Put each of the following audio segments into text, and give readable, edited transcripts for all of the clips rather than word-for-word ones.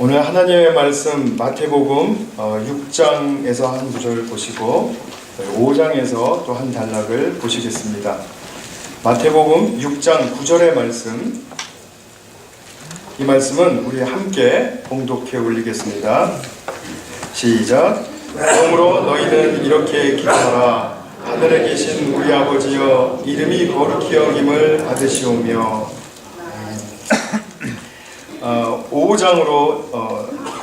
오늘 하나님의 말씀 마태복음 6장에서 한 구절 보시고 5장에서 또 한 단락을 보시겠습니다. 마태복음 6장 9절의 말씀, 이 말씀은 우리 함께 봉독해 올리겠습니다. 시작. 그러므로 너희는 이렇게 기도하라. 하늘에 계신 우리 아버지여, 이름이 거룩히 여김을 받으시오며. 5장으로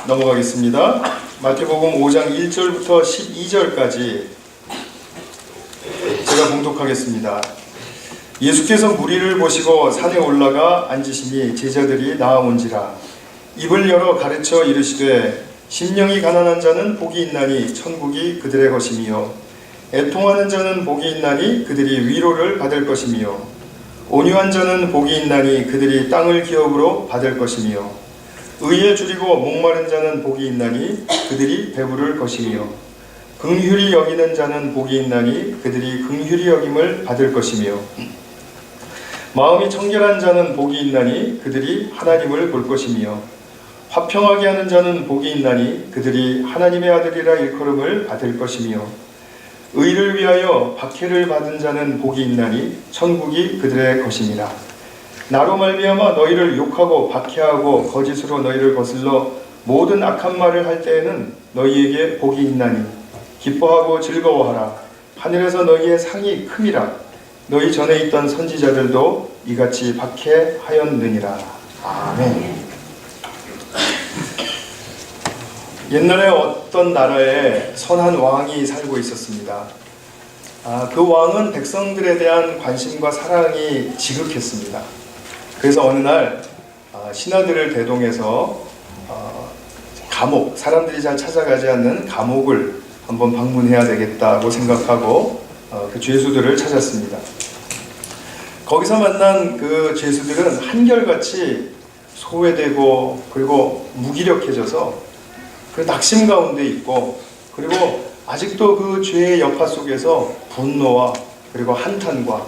넘어가겠습니다. 마태복음 5장 1절부터 12절까지 제가 봉독하겠습니다. 예수께서 무리를 보시고 산에 올라가 앉으시니 제자들이 나아온지라. 입을 열어 가르쳐 이르시되, 심령이 가난한 자는 복이 있나니 천국이 그들의 것이며, 애통하는 자는 복이 있나니 그들이 위로를 받을 것이며, 온유한 자는 복이 있나니 그들이 땅을 기업으로 받을 것이며, 의에 줄이고 목마른 자는 복이 있나니 그들이 배부를 것이며, 긍휼히 여기는 자는 복이 있나니 그들이 긍휼히 여김을 받을 것이며, 마음이 청결한 자는 복이 있나니 그들이 하나님을 볼 것이며, 화평하게 하는 자는 복이 있나니 그들이 하나님의 아들이라 일컬음을 받을 것이며, 의를 위하여 박해를 받은 자는 복이 있나니 천국이 그들의 것이니라. 나로 말미암아 너희를 욕하고 박해하고 거짓으로 너희를 거슬러 모든 악한 말을 할 때에는 너희에게 복이 있나니 기뻐하고 즐거워하라. 하늘에서 너희의 상이 큼이라. 너희 전에 있던 선지자들도 이같이 박해하였느니라. 아멘. 옛날에 어떤 나라에 선한 왕이 살고 있었습니다. 그 왕은 백성들에 대한 관심과 사랑이 지극했습니다. 그래서 어느 날 신하들을 대동해서 감옥, 사람들이 잘 찾아가지 않는 감옥을 한번 방문해야 되겠다고 생각하고 그 죄수들을 찾았습니다. 거기서 만난 그 죄수들은 한결같이 소외되고 그리고 무기력해져서 그 낙심 가운데 있고, 그리고 아직도 그 죄의 여파 속에서 분노와 그리고 한탄과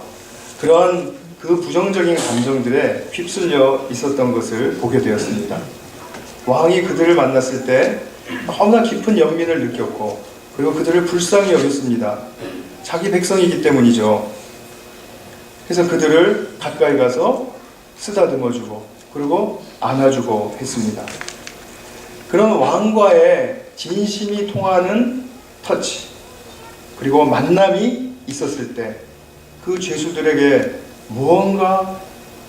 그러한 그 부정적인 감정들에 휩쓸려 있었던 것을 보게 되었습니다. 왕이 그들을 만났을 때 너무나 깊은 연민을 느꼈고, 그리고 그들을 불쌍히 여겼습니다. 자기 백성이기 때문이죠. 그래서 그들을 가까이 가서 쓰다듬어주고 그리고 안아주고 했습니다. 그런 왕과의 진심이 통하는 터치, 그리고 만남이 있었을 때 그 죄수들에게 무언가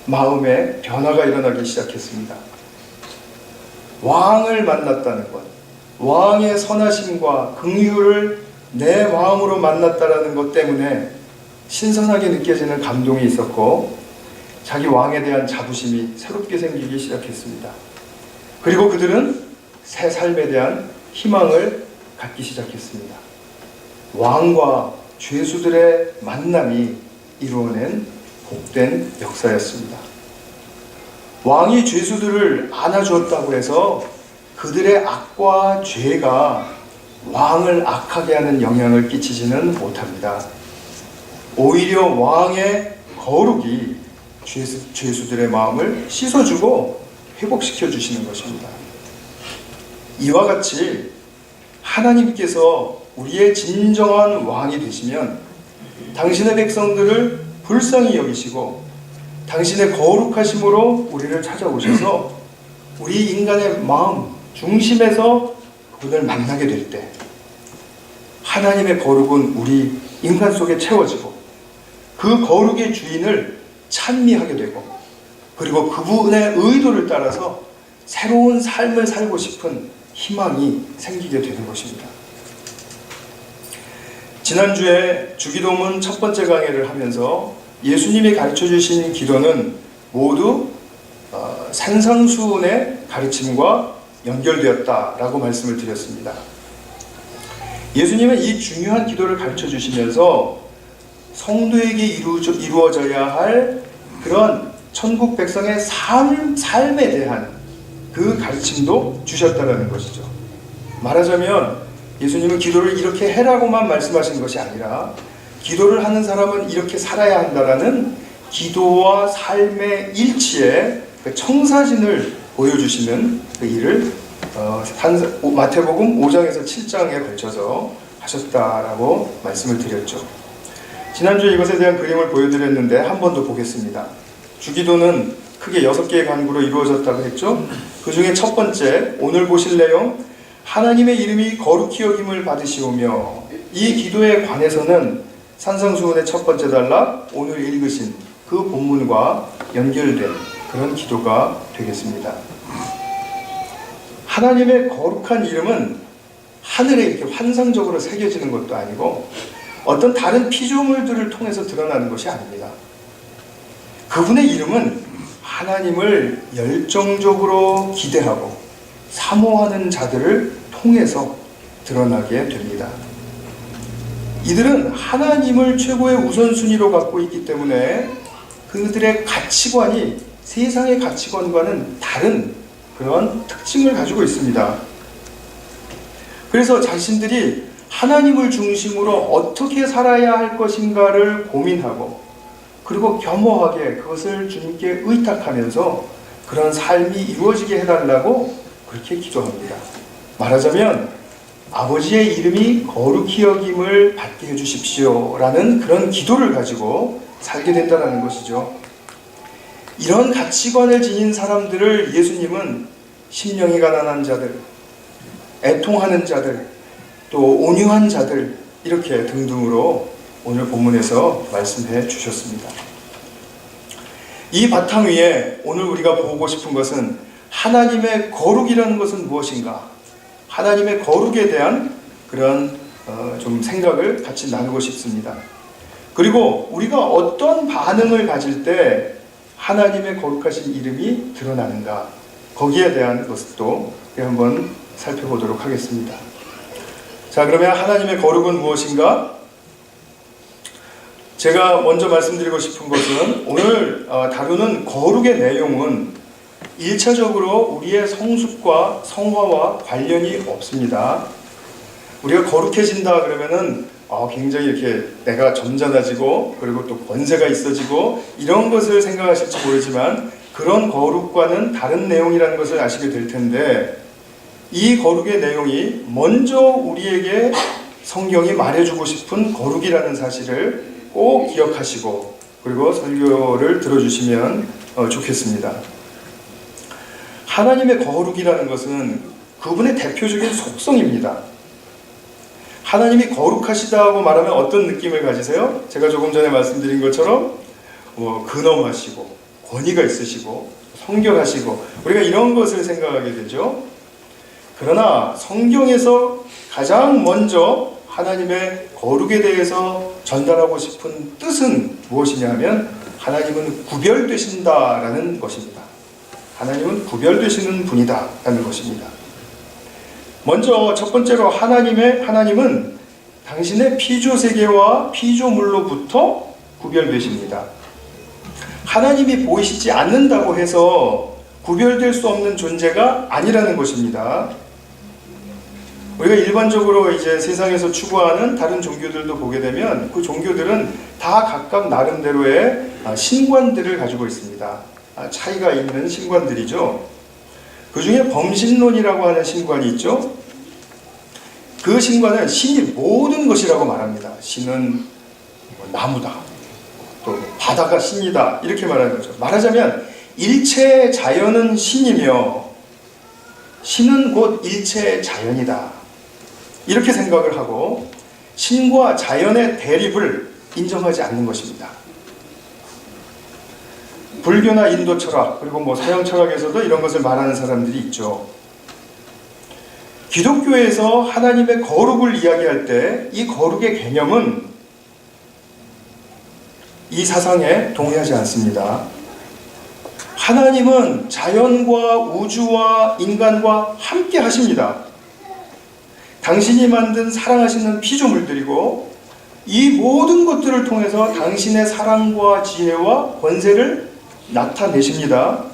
마음에 변화가 일어나기 시작했습니다. 왕을 만났다는 것, 왕의 선하심과 긍휼을 내 마음으로 만났다는 것 때문에 신선하게 느껴지는 감동이 있었고, 자기 왕에 대한 자부심이 새롭게 생기기 시작했습니다. 그리고 그들은 새 삶에 대한 희망을 갖기 시작했습니다. 왕과 죄수들의 만남이 이루어낸 복된 역사였습니다. 왕이 죄수들을 안아주었다고 해서 그들의 악과 죄가 왕을 악하게 하는 영향을 끼치지는 못합니다. 오히려 왕의 거룩이 죄수들의 마음을 씻어주고 회복시켜 주시는 것입니다. 이와 같이 하나님께서 우리의 진정한 왕이 되시면 당신의 백성들을 불쌍히 여기시고 당신의 거룩하심으로 우리를 찾아오셔서 우리 인간의 마음 중심에서 그분을 만나게 될 때 하나님의 거룩은 우리 인간 속에 채워지고 그 거룩의 주인을 찬미하게 되고, 그리고 그분의 의도를 따라서 새로운 삶을 살고 싶은 희망이 생기게 되는 것입니다. 지난주에 주기도문 첫 번째 강해를 하면서 예수님이 가르쳐 주신 기도는 모두 산상수훈의 가르침과 연결되었다라고 말씀을 드렸습니다. 예수님은 이 중요한 기도를 가르쳐 주시면서 성도에게 이루어져야 할 그런 천국 백성의 삶에 대한 그 가르침도 주셨다는 것이죠. 말하자면 예수님은 기도를 이렇게 해라고만 말씀하신 것이 아니라 기도를 하는 사람은 이렇게 살아야 한다라는 기도와 삶의 일치의 그 청사진을 보여주시는 그 일을 마태복음 5장에서 7장에 걸쳐서 하셨다라고 말씀을 드렸죠. 지난주에 이것에 대한 그림을 보여드렸는데 한 번 더 보겠습니다. 주기도는 크게 6개의 간구로 이루어졌다고 했죠. 그 중에 첫 번째, 오늘 보실 내용, 하나님의 이름이 거룩히 여김을 받으시오며, 이 기도에 관해서는 산상수훈의 첫 번째 단락, 오늘 읽으신 그 본문과 연결된 그런 기도가 되겠습니다. 하나님의 거룩한 이름은 하늘에 이렇게 환상적으로 새겨지는 것도 아니고 어떤 다른 피조물들을 통해서 드러나는 것이 아닙니다. 그분의 이름은 하나님을 열정적으로 기대하고 사모하는 자들을 통해서 드러나게 됩니다. 이들은 하나님을 최고의 우선순위로 갖고 있기 때문에 그들의 가치관이 세상의 가치관과는 다른 그런 특징을 가지고 있습니다. 그래서 자신들이 하나님을 중심으로 어떻게 살아야 할 것인가를 고민하고, 그리고 겸허하게 그것을 주님께 의탁하면서 그런 삶이 이루어지게 해달라고 그렇게 기도합니다. 말하자면 아버지의 이름이 거룩히 여김을 받게 해주십시오 라는 그런 기도를 가지고 살게 된다는 것이죠. 이런 가치관을 지닌 사람들을 예수님은 심령이 가난한 자들, 애통하는 자들, 또 온유한 자들, 이렇게 등등으로 오늘 본문에서 말씀해 주셨습니다. 이 바탕 위에 오늘 우리가 보고 싶은 것은 하나님의 거룩이라는 것은 무엇인가? 하나님의 거룩에 대한 그런 좀 생각을 같이 나누고 싶습니다. 그리고 우리가 어떤 반응을 가질 때 하나님의 거룩하신 이름이 드러나는가? 거기에 대한 것도 한번 살펴보도록 하겠습니다. 자, 그러면 하나님의 거룩은 무엇인가? 제가 먼저 말씀드리고 싶은 것은 오늘 다루는 거룩의 내용은 1차적으로 우리의 성숙과 성화와 관련이 없습니다. 우리가 거룩해진다 그러면은 굉장히 이렇게 내가 점잖아지고 그리고 또 권세가 있어지고 이런 것을 생각하실지 모르지만 그런 거룩과는 다른 내용이라는 것을 아시게 될 텐데, 이 거룩의 내용이 먼저 우리에게 성경이 말해주고 싶은 거룩이라는 사실을 꼭 기억하시고 그리고 설교를 들어주시면 좋겠습니다. 하나님의 거룩이라는 것은 그분의 대표적인 속성입니다. 하나님이 거룩하시다고 말하면 어떤 느낌을 가지세요? 제가 조금 전에 말씀드린 것처럼 근엄하시고 권위가 있으시고 성결하시고 우리가 이런 것을 생각하게 되죠. 그러나 성경에서 가장 먼저 하나님의 거룩에 대해서 전달하고 싶은 뜻은 무엇이냐 하면 하나님은 구별되신다라는 것입니다. 하나님은 구별되시는 분이다라는 것입니다. 먼저 첫 번째로 하나님은 당신의 피조세계와 피조물로부터 구별되십니다. 하나님이 보이시지 않는다고 해서 구별될 수 없는 존재가 아니라는 것입니다. 우리가 일반적으로 이제 세상에서 추구하는 다른 종교들도 보게 되면 그 종교들은 다 각각 나름대로의 신관들을 가지고 있습니다. 차이가 있는 신관들이죠. 그 중에 범신론이라고 하는 신관이 있죠. 그 신관은 신이 모든 것이라고 말합니다. 신은 나무다, 또 바다가 신이다, 이렇게 말하는 거죠. 말하자면 일체 자연은 신이며 신은 곧 일체 자연이다, 이렇게 생각을 하고 신과 자연의 대립을 인정하지 않는 것입니다. 불교나 인도 철학, 그리고 서양 철학에서도 이런 것을 말하는 사람들이 있죠. 기독교에서 하나님의 거룩을 이야기할 때 이 거룩의 개념은 이 사상에 동의하지 않습니다. 하나님은 자연과 우주와 인간과 함께 하십니다. 당신이 만든 사랑하시는 피조물들이고 이 모든 것들을 통해서 당신의 사랑과 지혜와 권세를 나타내십니다.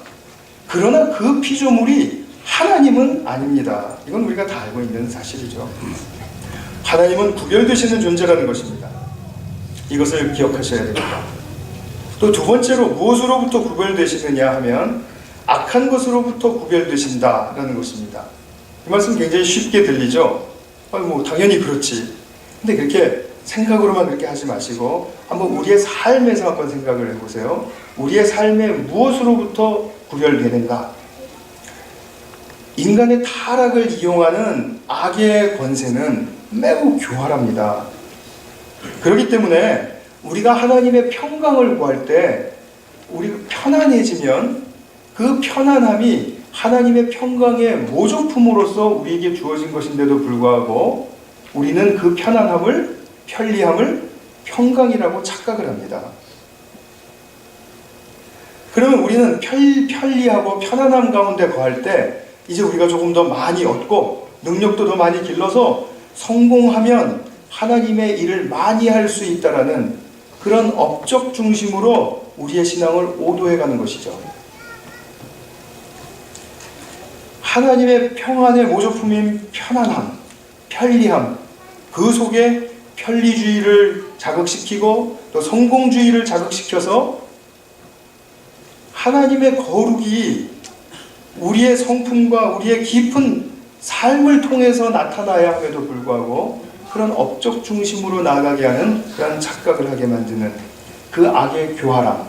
그러나 그 피조물이 하나님은 아닙니다. 이건 우리가 다 알고 있는 사실이죠. 하나님은 구별되시는 존재라는 것입니다. 이것을 기억하셔야 됩니다. 또 두 번째로 무엇으로부터 구별되시느냐 하면 악한 것으로부터 구별되신다라는 것입니다. 이 말씀 굉장히 쉽게 들리죠? 뭐 당연히 그렇지. 근데 그렇게 생각으로만 그렇게 하지 마시고 한번 우리의 삶에서 한번 생각을 해보세요. 우리의 삶에 무엇으로부터 구별되는가? 인간의 타락을 이용하는 악의 권세는 매우 교활합니다. 그렇기 때문에 우리가 하나님의 평강을 구할 때 우리가 편안해지면 그 편안함이 하나님의 평강의 모조품으로서 우리에게 주어진 것인데도 불구하고 우리는 그 편안함을, 편리함을 평강이라고 착각을 합니다. 그러면 우리는 편리하고 편안함 가운데 거할 때 이제 우리가 조금 더 많이 얻고 능력도 더 많이 길러서 성공하면 하나님의 일을 많이 할 수 있다라는 그런 업적 중심으로 우리의 신앙을 오도해가는 것이죠. 하나님의 평안의 모조품인 편안함, 편리함, 그 속에 편리주의를 자극시키고 또 성공주의를 자극시켜서 하나님의 거룩이 우리의 성품과 우리의 깊은 삶을 통해서 나타나야 함에도 불구하고 그런 업적 중심으로 나아가게 하는 그런 착각을 하게 만드는 그 악의 교활함.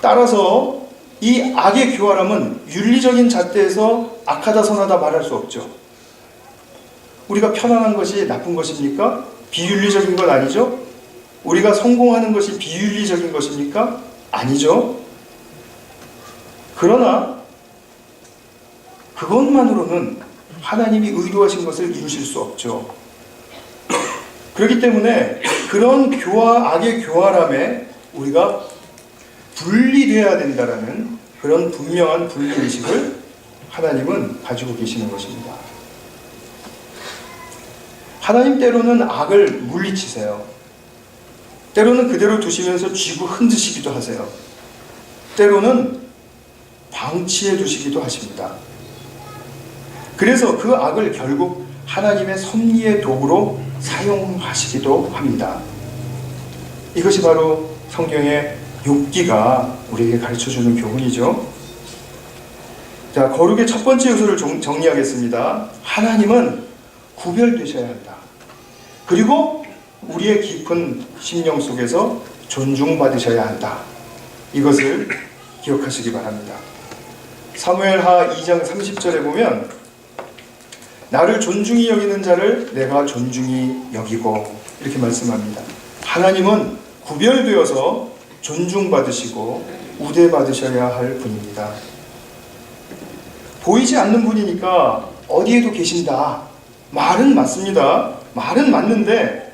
따라서 이 악의 교활함은 윤리적인 잣대에서 악하다 선하다 말할 수 없죠. 우리가 편안한 것이 나쁜 것입니까? 비윤리적인 건 아니죠? 우리가 성공하는 것이 비윤리적인 것입니까? 아니죠. 그러나 그것만으로는 하나님이 의도하신 것을 이루실 수 없죠. 그렇기 때문에 그런 악의 교활함에 우리가 분리되어야 된다라는 그런 분명한 분리의식을 하나님은 가지고 계시는 것입니다. 하나님 때로는 악을 물리치세요. 때로는 그대로 두시면서 쥐고 흔드시기도 하세요. 때로는 방치해 두시기도 하십니다. 그래서 그 악을 결국 하나님의 섭리의 도구로 사용하시기도 합니다. 이것이 바로 성경의 욥기가 우리에게 가르쳐주는 교훈이죠. 자, 거룩의 첫 번째 요소를 정리하겠습니다. 하나님은 구별되셔야 한다. 그리고 우리의 깊은 심령 속에서 존중받으셔야 한다. 이것을 기억하시기 바랍니다. 사무엘하 2장 30절에 보면 나를 존중히 여기는 자를 내가 존중히 여기고 이렇게 말씀합니다. 하나님은 구별되어서 존중받으시고 우대받으셔야 할 분입니다. 보이지 않는 분이니까 어디에도 계신다. 말은 맞습니다. 말은 맞는데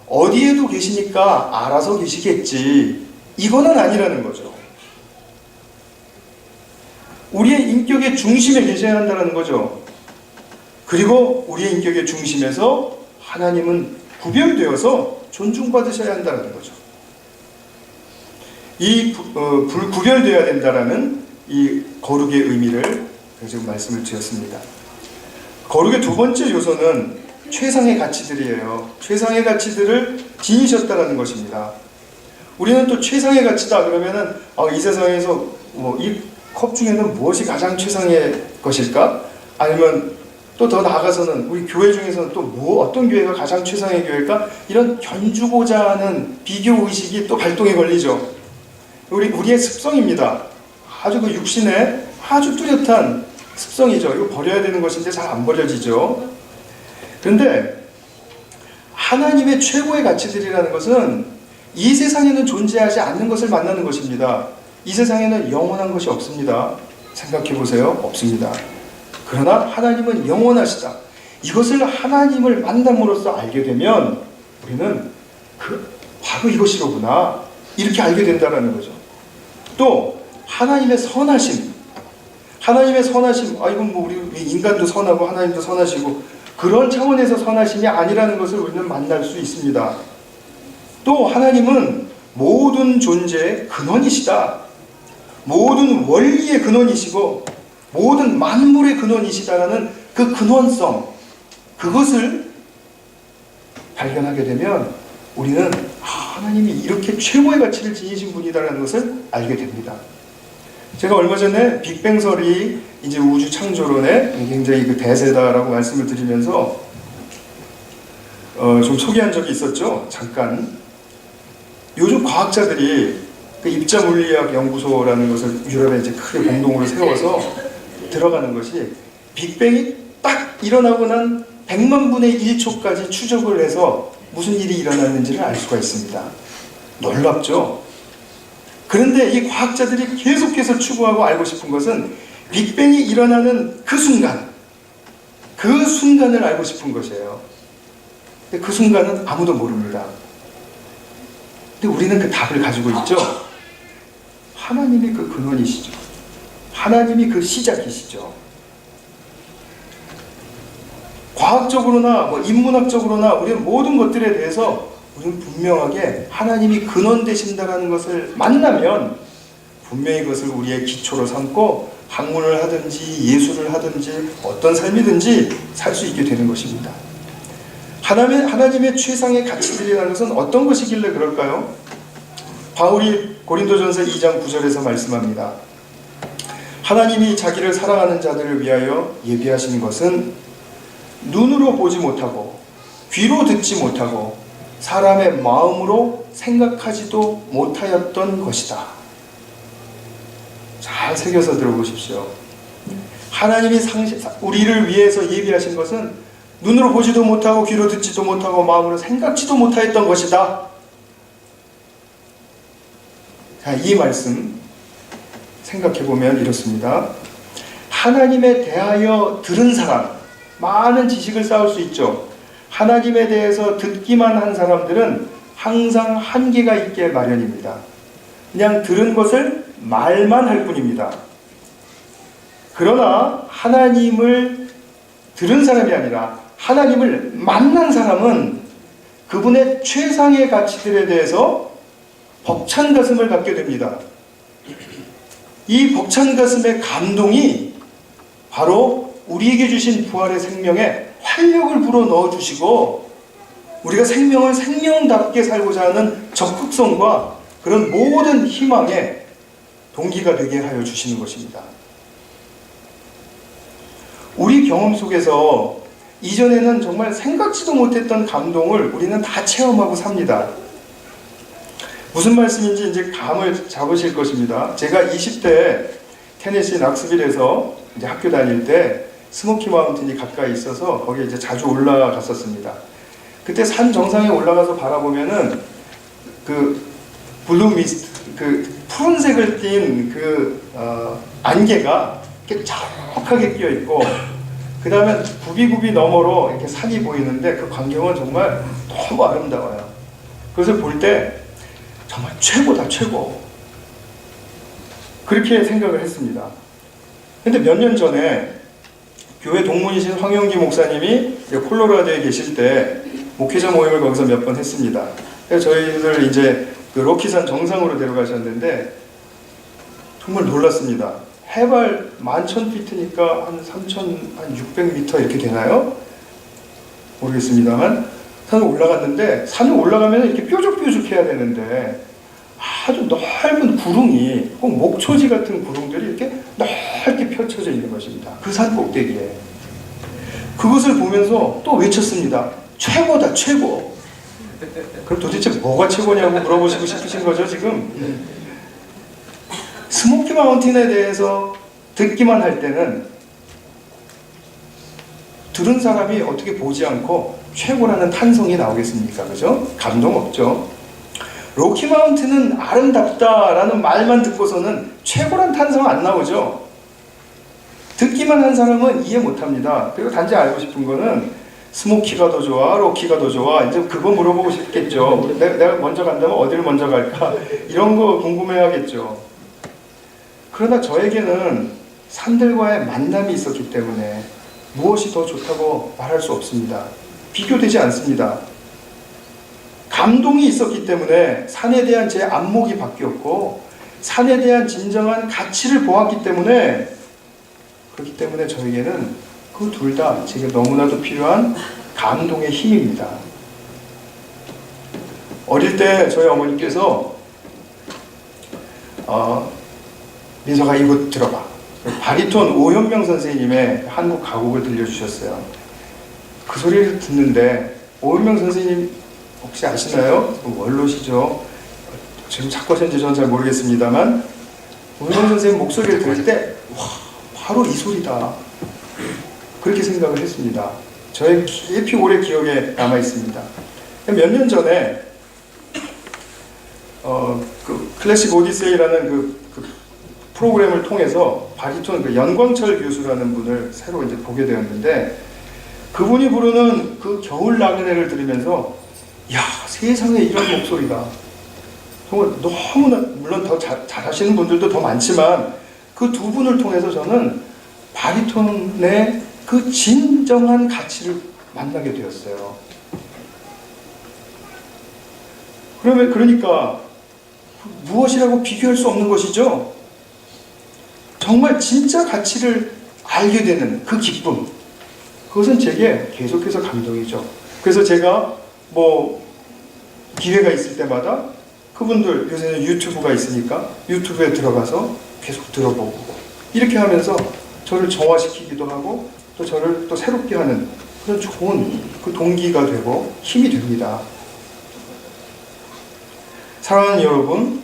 어디에도 계시니까 알아서 계시겠지. 이거는 아니라는 거죠. 우리의 인격의 중심에 계셔야 한다는 거죠. 그리고 우리의 인격의 중심에서 하나님은 구별되어서 존중받으셔야 한다는 거죠. 이 구별되어야 된다라는 이 거룩의 의미를 지금 말씀을 드렸습니다. 거룩의 두 번째 요소는 최상의 가치들이에요. 최상의 가치들을 지니셨다는 것입니다. 우리는 또 최상의 가치다 그러면은 이 세상에서 이 컵 중에는 무엇이 가장 최상의 것일까? 아니면 또 더 나아가서는 우리 교회 중에서는 또 어떤 교회가 가장 최상의 교회일까? 이런 견주고자 하는 비교 의식이 또 발동에 걸리죠. 우리의 습성입니다. 아주 그 육신의 아주 뚜렷한 습성이죠. 이거 버려야 되는 것인데 잘 안 버려지죠. 그런데 하나님의 최고의 가치들이라는 것은 이 세상에는 존재하지 않는 것을 만나는 것입니다. 이 세상에는 영원한 것이 없습니다. 생각해 보세요. 없습니다. 그러나 하나님은 영원하시다. 이것을 하나님을 만남으로써 알게 되면 우리는 바로 이것이로구나. 이렇게 알게 된다는 거죠. 또 하나님의 선하심. 이건 우리 인간도 선하고 하나님도 선하시고 그런 차원에서 선하심이 아니라는 것을 우리는 만날 수 있습니다. 또 하나님은 모든 존재의 근원이시다. 모든 원리의 근원이시고 모든 만물의 근원이시다라는 그 근원성, 그것을 발견하게 되면 우리는 하나님이 이렇게 최고의 가치를 지니신 분이다라는 것을 알게 됩니다. 제가 얼마 전에 빅뱅설이 이제 우주 창조론의 굉장히 그 대세다라고 말씀을 드리면서 좀 소개한 적이 있었죠. 잠깐. 요즘 과학자들이 그 입자물리학 연구소라는 것을 유럽에 이제 크게 공동으로 세워서 들어가는 것이 빅뱅이 딱 일어나고 난 100만 분의 1초까지 추적을 해서 무슨 일이 일어났는지를 알 수가 있습니다. 놀랍죠? 그런데 이 과학자들이 계속해서 추구하고 알고 싶은 것은 빅뱅이 일어나는 그 순간을 알고 싶은 것이에요. 근데 그 순간은 아무도 모릅니다. 근데 우리는 그 답을 가지고 있죠. 하나님이 그 근원이시죠. 하나님이 그 시작이시죠. 과학적으로나 인문학적으로나 우리는 모든 것들에 대해서 우리는 분명하게 하나님이 근원 되신다는 것을 만나면 분명히 그것을 우리의 기초로 삼고 학문을 하든지 예술을 하든지 어떤 삶이든지 살 수 있게 되는 것입니다. 하나님의 최상의 가치들이라는 것은 어떤 것이길래 그럴까요? 바울이 고린도전서 2장 9절에서 말씀합니다. 하나님이 자기를 사랑하는 자들을 위하여 예비하신 것은 눈으로 보지 못하고 귀로 듣지 못하고 사람의 마음으로 생각하지도 못하였던 것이다. 잘 새겨서 들어보십시오. 하나님이 우리를 위해서 예비하신 것은 눈으로 보지도 못하고 귀로 듣지도 못하고 마음으로 생각지도 못하였던 것이다. 자, 이 말씀 생각해보면 이렇습니다. 하나님에 대하여 들은 사람, 많은 지식을 쌓을 수 있죠. 하나님에 대해서 듣기만 한 사람들은 항상 한계가 있게 마련입니다. 그냥 들은 것을 말만 할 뿐입니다. 그러나 하나님을 들은 사람이 아니라 하나님을 만난 사람은 그분의 최상의 가치들에 대해서 벅찬 가슴을 갖게 됩니다. 이 벅찬 가슴의 감동이 바로 우리에게 주신 부활의 생명에 활력을 불어넣어 주시고 우리가 생명을 생명답게 살고자 하는 적극성과 그런 모든 희망의 동기가 되게 하여 주시는 것입니다. 우리 경험 속에서 이전에는 정말 생각지도 못했던 감동을 우리는 다 체험하고 삽니다. 무슨 말씀인지 이제 감을 잡으실 것입니다. 제가 20대 테네시 낙스빌에서 이제 학교 다닐 때 스모키 마운틴이 가까이 있어서 거기에 이제 자주 올라갔었습니다. 그때 산 정상에 올라가서 바라보면은 그 블루 미스트, 그 푸른색을 띤 그 안개가 이렇게 자욱하게 끼어 있고, 그 다음에 구비구비 너머로 이렇게 산이 보이는데 그 광경은 정말 너무 아름다워요. 그것을 볼 때 정말 최고다, 최고. 그렇게 생각을 했습니다. 근데 몇 년 전에 교회 동문이신 황영기 목사님이 콜로라도에 계실 때 목회자 모임을 거기서 몇 번 했습니다. 그래서 저희들 이제 그 로키산 정상으로 데려가셨는데 정말 놀랐습니다. 해발 11,000피트니까 한 3,600m 이렇게 되나요? 모르겠습니다만 산을 올라갔는데, 산을 올라가면 이렇게 뾰족뾰족해야 되는데 아주 넓은 구릉이, 꼭 목초지 같은 구릉들이 이렇게 넓게 펼쳐져 있는 것입니다. 그 산 꼭대기에. 그것을 보면서 또 외쳤습니다. 최고다, 최고. 그럼 도대체 뭐가 최고냐고 물어보시고 싶으신 거죠, 지금? 스모키 마운틴에 대해서 듣기만 할 때는 들은 사람이 어떻게 보지 않고 최고라는 탄성이 나오겠습니까? 그죠? 감동 없죠? 로키 마운틴은 아름답다라는 말만 듣고서는 최고란 탄성 안 나오죠? 듣기만 한 사람은 이해 못합니다. 그리고 단지 알고 싶은 거는 스모키가 더 좋아, 로키가 더 좋아, 이제 그거 물어보고 싶겠죠. 내가 먼저 간다면 어디를 먼저 갈까? 이런 거 궁금해 하겠죠. 그러나 저에게는 산들과의 만남이 있었기 때문에 무엇이 더 좋다고 말할 수 없습니다. 비교되지 않습니다. 감동이 있었기 때문에 산에 대한 제 안목이 바뀌었고, 산에 대한 진정한 가치를 보았기 때문에, 그렇기 때문에 저에게는 그 둘 다 제게 너무나도 필요한 감동의 힘입니다. 어릴 때 저희 어머니께서 민서가 이곳 들어봐. 바리톤 오현명 선생님의 한국 가곡을 들려주셨어요. 그 소리를 듣는데 오현명 선생님 혹시 아시나요? 원로시죠. 지금 작곡하신지 저는 잘 모르겠습니다만 오현명 선생님 목소리를 들을 때 와, 바로 이 소리다. 그렇게 생각을 했습니다. 저의 깊이 오래 기억에 남아 있습니다. 몇 년 전에 그 클래식 오디세이라는 그 프로그램을 통해서 바리톤 그 연광철 교수라는 분을 새로 이제 보게 되었는데, 그분이 부르는 그 겨울 나그네를 들으면서 야, 세상에 이런 목소리가 정말 너무나, 물론 더 잘하시는 분들도 더 많지만 그 두 분을 통해서 저는 바리톤의 그 진정한 가치를 만나게 되었어요. 그러니까 무엇이라고 비교할 수 없는 것이죠. 정말 진짜 가치를 알게 되는 그 기쁨, 그것은 제게 계속해서 감동이죠. 그래서 제가 기회가 있을 때마다 그분들, 요새는 유튜브가 있으니까 유튜브에 들어가서 계속 들어보고 이렇게 하면서 저를 정화시키기도 하고 또 저를 또 새롭게 하는 그런 좋은 그 동기가 되고 힘이 됩니다. 사랑하는 여러분,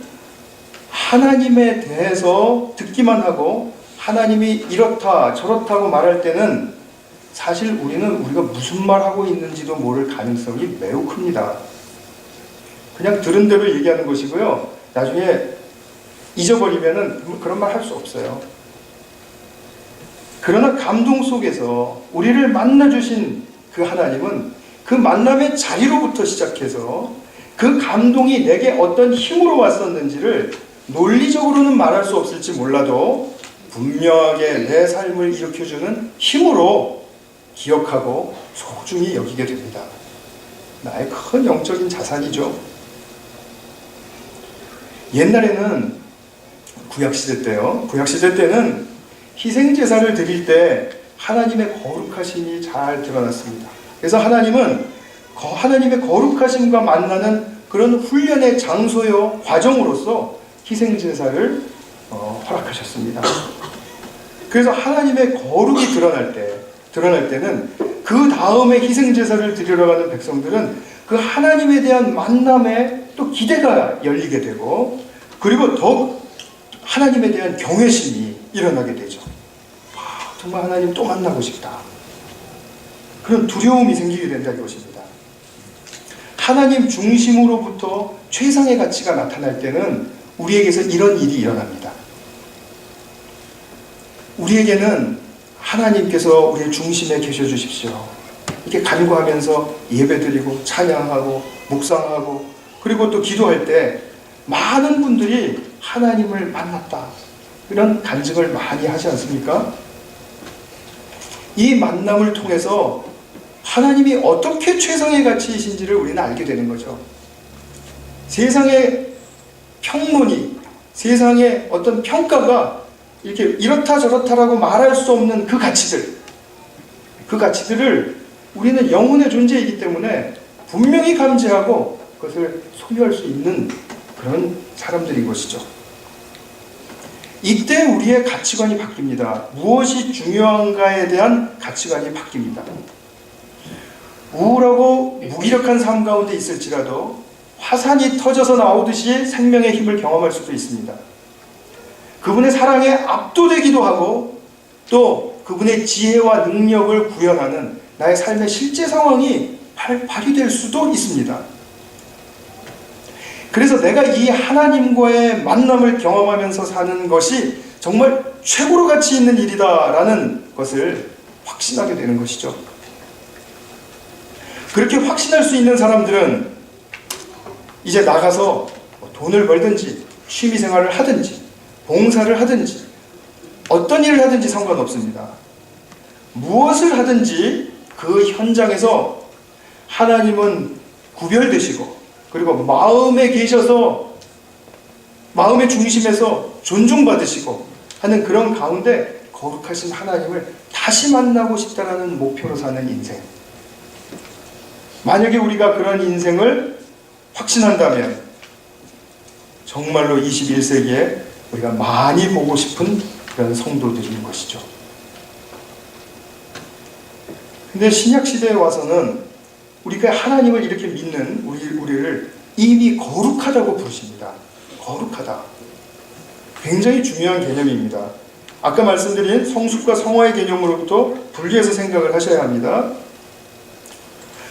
하나님에 대해서 듣기만 하고 하나님이 이렇다 저렇다고 말할 때는 사실 우리가 무슨 말 하고 있는지도 모를 가능성이 매우 큽니다. 그냥 들은 대로 얘기하는 것이고요. 나중에 잊어버리면은 그런 말 할 수 없어요. 그러나 감동 속에서 우리를 만나주신 그 하나님은 그 만남의 자리로부터 시작해서 그 감동이 내게 어떤 힘으로 왔었는지를 논리적으로는 말할 수 없을지 몰라도 분명하게 내 삶을 일으켜주는 힘으로 기억하고 소중히 여기게 됩니다. 나의 큰 영적인 자산이죠. 옛날에는 구약시대 때는 희생제사를 드릴 때 하나님의 거룩하심이 잘 드러났습니다. 그래서 하나님은 하나님의 거룩하심과 만나는 그런 훈련의 장소요 과정으로서 희생제사를 허락하셨습니다. 그래서 하나님의 거룩이 드러날 때는 그 다음에 희생제사를 드리러 가는 백성들은 그 하나님에 대한 만남에 또 기대가 열리게 되고, 그리고 더욱 하나님에 대한 경외심이 일어나게 되죠. 정말 하나님 또 만나고 싶다. 그런 두려움이 생기게 된다 이것입니다. 하나님 중심으로부터 최상의 가치가 나타날 때는 우리에게서 이런 일이 일어납니다. 우리에게는 하나님께서 우리의 중심에 계셔 주십시오. 이렇게 간구하면서 예배드리고 찬양하고 묵상하고 그리고 또 기도할 때 많은 분들이 하나님을 만났다, 이런 간증을 많이 하지 않습니까? 이 만남을 통해서 하나님이 어떻게 최상의 가치이신지를 우리는 알게 되는 거죠. 세상의 평론이, 세상의 어떤 평가가 이렇게 이렇다 저렇다라고 말할 수 없는 그 가치들을 우리는 영혼의 존재이기 때문에 분명히 감지하고 그것을 소유할 수 있는 그런 사람들인 것이죠. 이때 우리의 가치관이 바뀝니다. 무엇이 중요한가에 대한 가치관이 바뀝니다. 우울하고 무기력한 삶 가운데 있을지라도 화산이 터져서 나오듯이 생명의 힘을 경험할 수도 있습니다. 그분의 사랑에 압도되기도 하고 또 그분의 지혜와 능력을 구현하는 나의 삶의 실제 상황이 발휘될 수도 있습니다. 그래서 내가 이 하나님과의 만남을 경험하면서 사는 것이 정말 최고로 가치 있는 일이다라는 것을 확신하게 되는 것이죠. 그렇게 확신할 수 있는 사람들은 이제 나가서 돈을 벌든지 취미생활을 하든지 봉사를 하든지 어떤 일을 하든지 상관없습니다. 무엇을 하든지 그 현장에서 하나님은 구별되시고 그리고 마음에 계셔서 마음의 중심에서 존중받으시고 하는 그런 가운데 거룩하신 하나님을 다시 만나고 싶다라는 목표로 사는 인생. 만약에 우리가 그런 인생을 확신한다면 정말로 21세기에 우리가 많이 보고 싶은 그런 성도들인 것이죠. 근데 신약시대에 와서는 우리가 하나님을 이렇게 믿는 우리를 이미 거룩하다고 부르십니다. 거룩하다. 굉장히 중요한 개념입니다. 아까 말씀드린 성숙과 성화의 개념으로부터 분리해서 생각을 하셔야 합니다.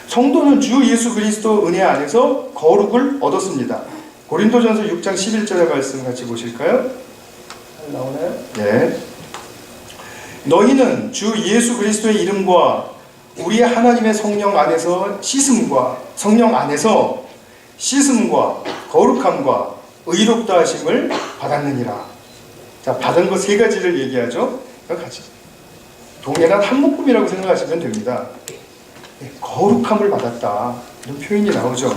성도는 주 예수 그리스도 은혜 안에서 거룩을 얻었습니다. 고린도전서 6장 11절의 말씀 같이 보실까요? 나오나요? 네. 너희는 주 예수 그리스도의 이름과 우리의 하나님의 성령 안에서 씻음과 거룩함과 의롭다 하심을 받았느니라. 자, 받은 것 세 가지를 얘기하죠. 같이 동일한 한 묶음이라고 생각하시면 됩니다. 거룩함을 받았다, 이런 표현이 나오죠.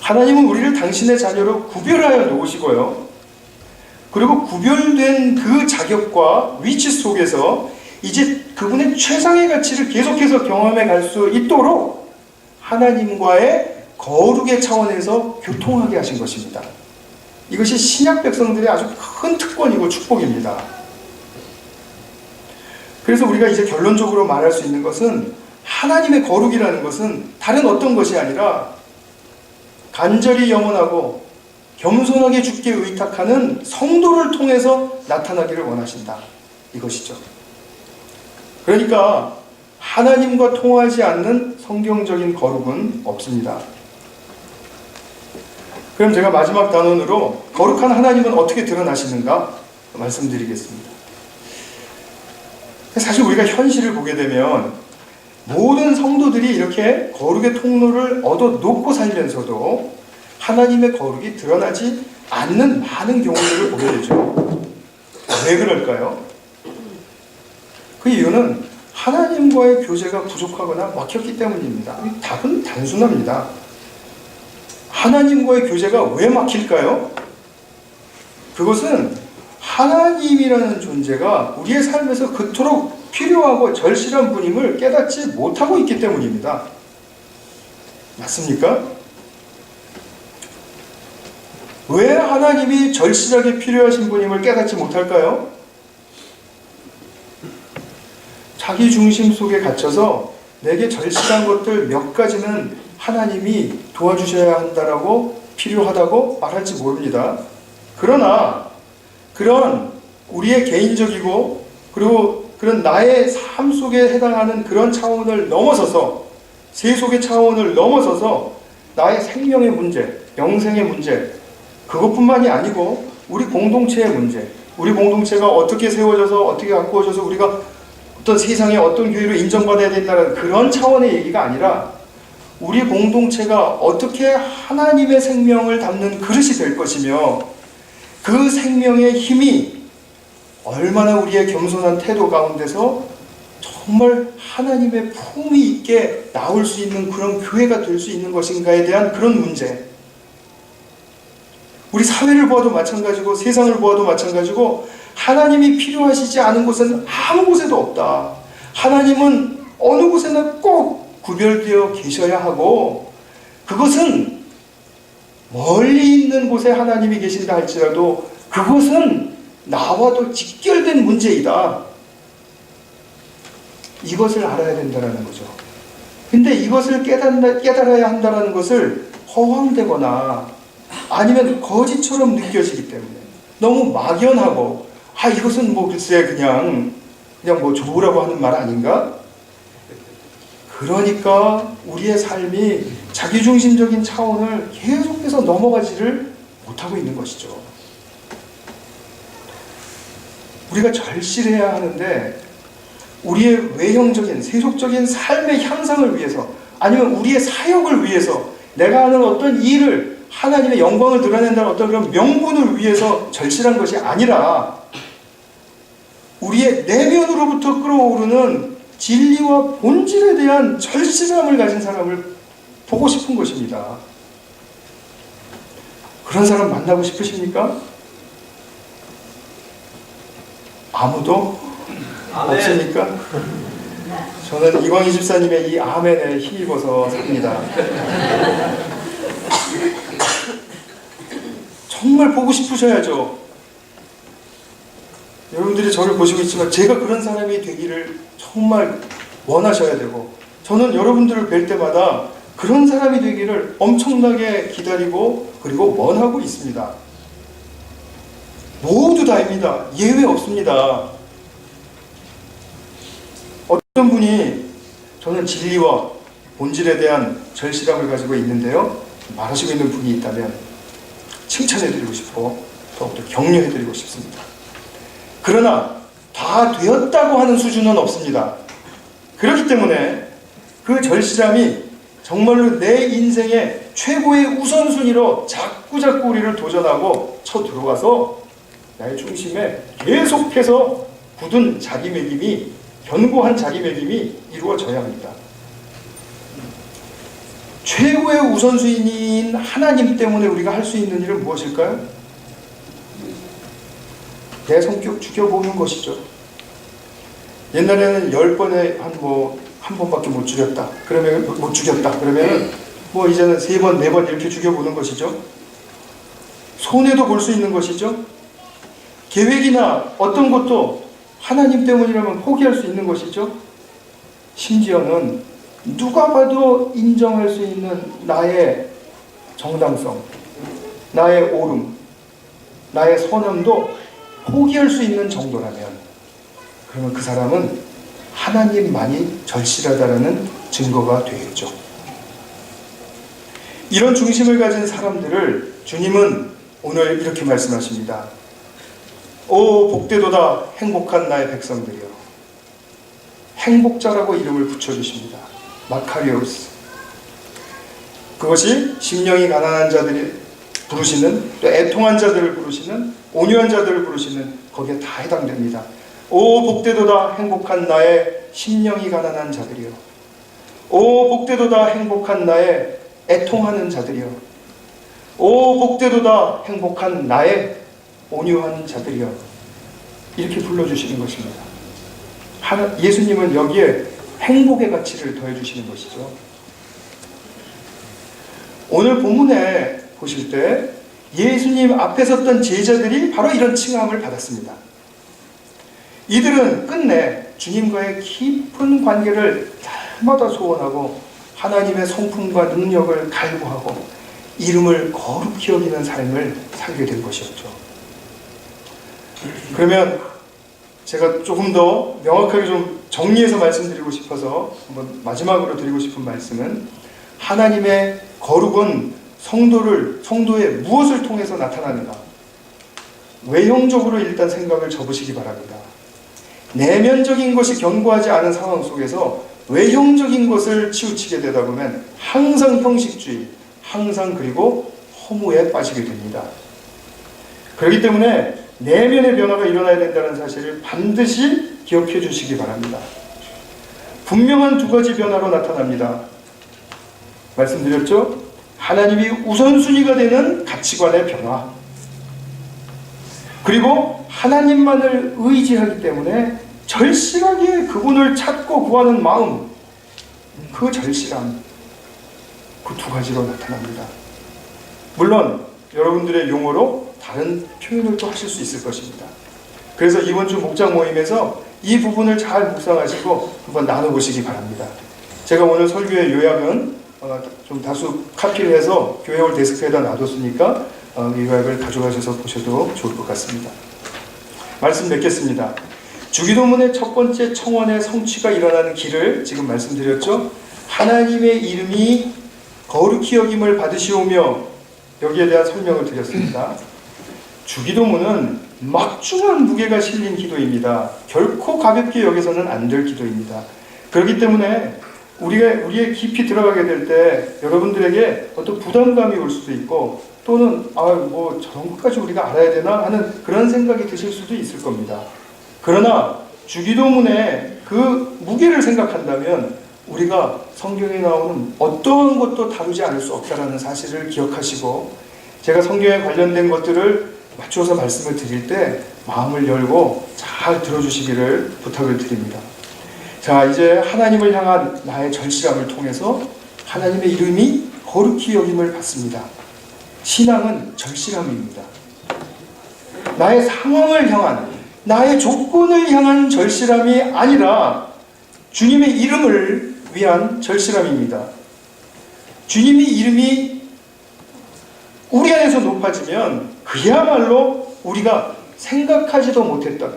하나님은 우리를 당신의 자녀로 구별하여 놓으시고요, 그리고 구별된 그 자격과 위치 속에서 이제 그분의 최상의 가치를 계속해서 경험해 갈 수 있도록 하나님과의 거룩의 차원에서 교통하게 하신 것입니다. 이것이 신약 백성들의 아주 큰 특권이고 축복입니다. 그래서 우리가 이제 결론적으로 말할 수 있는 것은, 하나님의 거룩이라는 것은 다른 어떤 것이 아니라 간절히 영원하고 겸손하게 주께 의탁하는 성도를 통해서 나타나기를 원하신다, 이것이죠. 그러니까 하나님과 통하지 않는 성경적인 거룩은 없습니다. 그럼 제가 마지막 단원으로 거룩한 하나님은 어떻게 드러나시는가 말씀드리겠습니다. 사실 우리가 현실을 보게 되면 모든 성도들이 이렇게 거룩의 통로를 얻어놓고 살면서도 하나님의 거룩이 드러나지 않는 많은 경우들을 보게 되죠. 왜 그럴까요? 그 이유는 하나님과의 교제가 부족하거나 막혔기 때문입니다. 답은 단순합니다. 하나님과의 교제가 왜 막힐까요? 그것은 하나님이라는 존재가 우리의 삶에서 그토록 필요하고 절실한 분임을 깨닫지 못하고 있기 때문입니다. 맞습니까? 왜 하나님이 절실하게 필요하신 분임을 깨닫지 못할까요? 자기 중심 속에 갇혀서 내게 절실한 것들 몇 가지는 하나님이 도와주셔야 한다라고, 필요하다고 말할지 모릅니다. 그러나 그런 우리의 개인적이고 그리고 그런 나의 삶 속에 해당하는 그런 차원을 넘어서서, 세속의 차원을 넘어서서 나의 생명의 문제, 영생의 문제, 그것뿐만이 아니고 우리 공동체의 문제, 우리 공동체가 어떻게 세워져서 어떻게 가꾸어져서 우리가 어떤 세상에 어떤 교회로 인정받아야 된다는 그런 차원의 얘기가 아니라, 우리 공동체가 어떻게 하나님의 생명을 담는 그릇이 될 것이며, 그 생명의 힘이 얼마나 우리의 겸손한 태도 가운데서 정말 하나님의 품위 있게 나올 수 있는 그런 교회가 될 수 있는 것인가에 대한 그런 문제. 우리 사회를 보아도 마찬가지고 세상을 보아도 마찬가지고, 하나님이 필요하시지 않은 곳은 아무 곳에도 없다. 하나님은 어느 곳에나 꼭 구별되어 계셔야 하고, 그것은 멀리 있는 곳에 하나님이 계신다 할지라도 그것은 나와도 직결된 문제이다. 이것을 알아야 된다는 거죠. 근데 이것을 깨달아야 한다는 것을 허황되거나 아니면 거짓처럼 느껴지기 때문에, 너무 막연하고, 이것은 뭐 글쎄 그냥 뭐 좋으라고 하는 말 아닌가? 그러니까 우리의 삶이 자기중심적인 차원을 계속해서 넘어가지를 못하고 있는 것이죠. 우리가 절실해야 하는데, 우리의 외형적인 세속적인 삶의 향상을 위해서, 아니면 우리의 사역을 위해서, 내가 하는 어떤 일을 하나님의 영광을 드러낸다는 어떤 그런 명분을 위해서 절실한 것이 아니라, 우리의 내면으로부터 끌어오르는 진리와 본질에 대한 절실함을 가진 사람을 보고 싶은 것입니다. 그런 사람 만나고 싶으십니까? 아무도 없습니까? 저는 이광희 집사님의 이 아멘에 힘입어서 삽니다. 정말 보고 싶으셔야죠. 여러분들이 저를 보시고 있지만 제가 그런 사람이 되기를 정말 원하셔야 되고, 저는 여러분들을 뵐 때마다 그런 사람이 되기를 엄청나게 기다리고 그리고 원하고 있습니다. 모두 다입니다. 예외 없습니다. 어떤 분이 저는 진리와 본질에 대한 절실함을 가지고 있는데요, 말하시고 있는 분이 있다면 칭찬해드리고 싶고 더욱더 격려해드리고 싶습니다. 그러나 다 되었다고 하는 수준은 없습니다. 그렇기 때문에 그 절실함이 정말로 내 인생의 최고의 우선순위로 자꾸자꾸 우리를 도전하고 쳐 들어와서 나의 중심에 계속해서 굳은 자기매김이, 견고한 자기매김이 이루어져야 합니다. 최고의 우선순위인 하나님 때문에 우리가 할 수 있는 일은 무엇일까요? 내 성격 죽여보는 것이죠. 옛날에는 10번에 한 번밖에 못 죽였다. 그러면 이제는 3번, 4번 이렇게 죽여보는 것이죠. 손해도 볼 수 있는 것이죠. 계획이나 어떤 것도 하나님 때문이라면 포기할 수 있는 것이죠. 심지어는 누가 봐도 인정할 수 있는 나의 정당성, 나의 옳음, 나의 선함도 포기할 수 있는 정도라면, 그러면 그 사람은 하나님만이 절실하다는 증거가 되겠죠. 이런 중심을 가진 사람들을 주님은 오늘 이렇게 말씀하십니다. 오 복되도다 행복한 나의 백성들이여. 행복자라고 이름을 붙여주십니다. 마카리오스. 그것이 심령이 가난한 자들이 부르시는, 또 애통한 자들을 부르시는, 온유한 자들을 부르시는, 거기에 다 해당됩니다. 오 복되도다 행복한 나의 심령이 가난한 자들이여. 오 복되도다 행복한 나의 애통하는 자들이여. 오 복되도다 행복한 나의 온유한 자들이여. 이렇게 불러주시는 것입니다. 예수님은 여기에 행복의 가치를 더해주시는 것이죠. 오늘 본문에 보실 때 예수님 앞에 섰던 제자들이 바로 이런 칭함을 받았습니다. 이들은 끝내 주님과의 깊은 관계를 날마다 소원하고 하나님의 성품과 능력을 갈구하고 이름을 거룩히 여기는 삶을 살게 된 것이었죠. 그러면 제가 조금 더 명확하게 좀 정리해서 말씀드리고 싶어서 한번 마지막으로 드리고 싶은 말씀은, 하나님의 거룩은 성도의 무엇을 통해서 나타나는가? 외형적으로 일단 생각을 접으시기 바랍니다. 내면적인 것이 견고하지 않은 상황 속에서 외형적인 것을 치우치게 되다 보면 항상 형식주의, 항상 그리고 허무에 빠지게 됩니다. 그렇기 때문에 내면의 변화가 일어나야 된다는 사실을 반드시 기억해 주시기 바랍니다. 분명한 2가지 변화로 나타납니다. 말씀드렸죠? 하나님이 우선순위가 되는 가치관의 변화, 그리고 하나님만을 의지하기 때문에 절실하게 그분을 찾고 구하는 마음, 그 절실함, 그 2가지로 나타납니다. 물론 여러분들의 용어로 다른 표현을 또 하실 수 있을 것입니다. 그래서 이번 주 목장 모임에서 이 부분을 잘 묵상하시고 한번 나눠보시기 바랍니다. 제가 오늘 설교의 요약은 좀 다수 카피를 해서 교회홀 데스크에다 놔뒀으니까 이 요약을 가져가셔서 보셔도 좋을 것 같습니다. 말씀 맺겠습니다. 주기도문의 첫 번째 청원의 성취가 일어나는 길을 지금 말씀드렸죠. 하나님의 이름이 거룩히 여김을 받으시오며, 여기에 대한 설명을 드렸습니다. 주기도문은 막중한 무게가 실린 기도입니다. 결코 가볍게 여겨서는 안 될 기도입니다. 그렇기 때문에 우리의 깊이 들어가게 될 때 여러분들에게 어떤 부담감이 올 수도 있고, 또는 저런 것까지 우리가 알아야 되나 하는 그런 생각이 드실 수도 있을 겁니다. 그러나 주기도문의 그 무게를 생각한다면 우리가 성경에 나오는 어떤 것도 다루지 않을 수 없다는 사실을 기억하시고, 제가 성경에 관련된 것들을 맞춰서 말씀을 드릴 때 마음을 열고 잘 들어주시기를 부탁을 드립니다. 자, 이제 하나님을 향한 나의 절실함을 통해서 하나님의 이름이 거룩히 여김을 받습니다. 신앙은 절실함입니다. 나의 상황을 향한, 나의 조건을 향한 절실함이 아니라 주님의 이름을 위한 절실함입니다. 주님의 이름이 우리 안에서 높아지면 그야말로 우리가 생각하지도 못했던,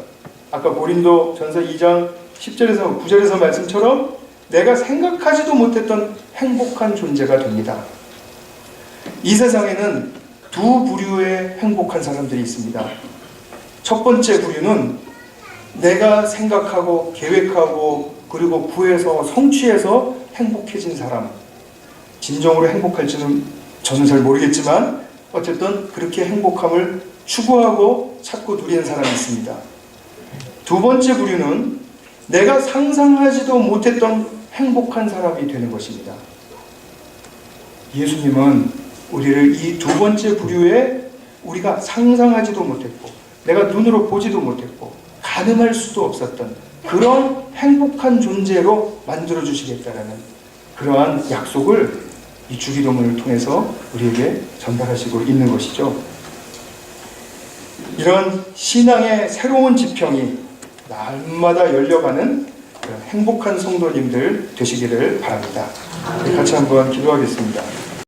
아까 고린도 전서 2장 10절에서 9절에서 말씀처럼 내가 생각하지도 못했던 행복한 존재가 됩니다. 이 세상에는 두 부류의 행복한 사람들이 있습니다. 첫 번째 부류는 내가 생각하고 계획하고 그리고 구해서 성취해서 행복해진 사람. 진정으로 행복할지는 저는 잘 모르겠지만 어쨌든 그렇게 행복함을 추구하고 찾고 누리는 사람이 있습니다. 두 번째 부류는 내가 상상하지도 못했던 행복한 사람이 되는 것입니다. 예수님은 우리를 이 두 번째 부류에 우리가 상상하지도 못했고 내가 눈으로 보지도 못했고 가늠할 수도 없었던 그런 행복한 존재로 만들어주시겠다라는 그러한 약속을 이 주기도문을 통해서 우리에게 전달하시고 있는 것이죠. 이런 신앙의 새로운 지평이 날마다 열려가는 그런 행복한 성도님들 되시기를 바랍니다. 같이 한번 기도하겠습니다.